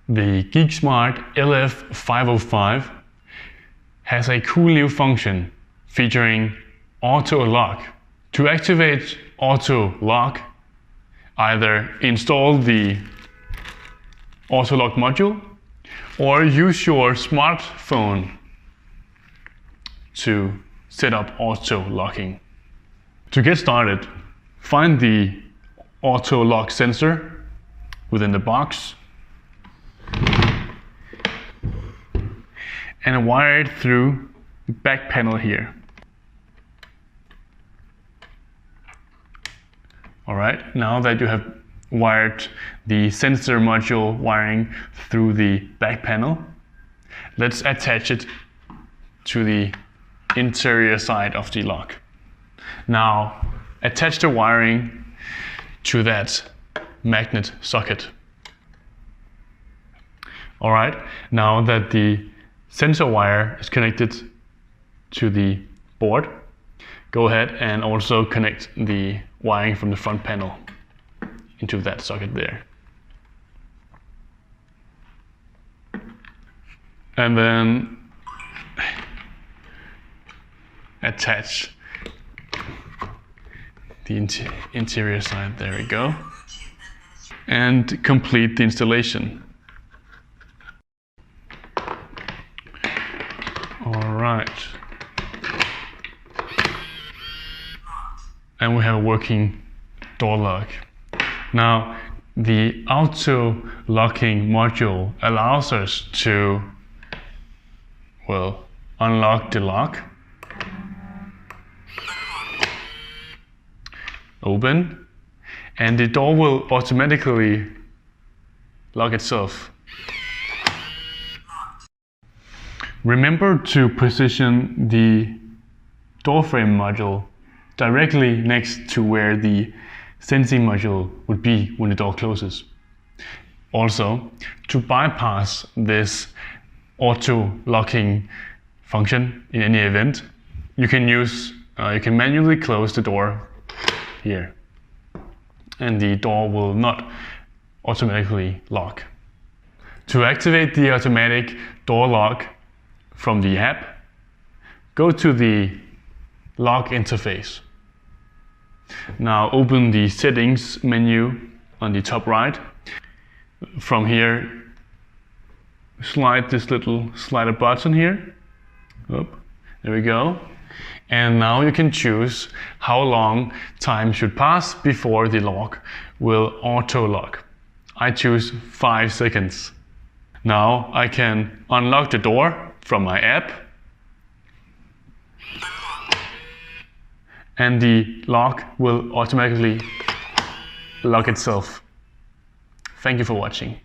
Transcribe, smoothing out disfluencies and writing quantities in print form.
The Geek Smart LF505 has a cool new function featuring auto lock. To activate auto lock, either install the auto lock module or use your smartphone to set up auto locking. To get started, find the auto lock sensor within the box and wire it through the back panel here. Alright, now that you have wired the sensor module wiring through the back panel, let's attach it to the interior side of the lock. Now, attach the wiring to that magnet socket. Alright, now that the sensor wire is connected to the board, go ahead and also connect the wiring from the front panel into that socket there. And then attach the interior side, there we go, and complete the installation. Alright. And we have a working door lock. Now, the auto locking module allows us to, well, unlock the lock, open, and the door will automatically lock itself. Remember to position the door frame module directly next to where the sensing module would be when the door closes. Also, to bypass this auto locking function in any event, you can manually close the door here, and the door will not automatically lock. To activate the automatic door lock from the app, go to the lock interface. Now open the settings menu on the top right. From here, slide this little slider button here. Up, there we go. And now you can choose how long time should pass before the lock will auto lock. I choose 5 seconds. Now I can unlock the door from my app, and the lock will automatically lock itself. Thank you for watching.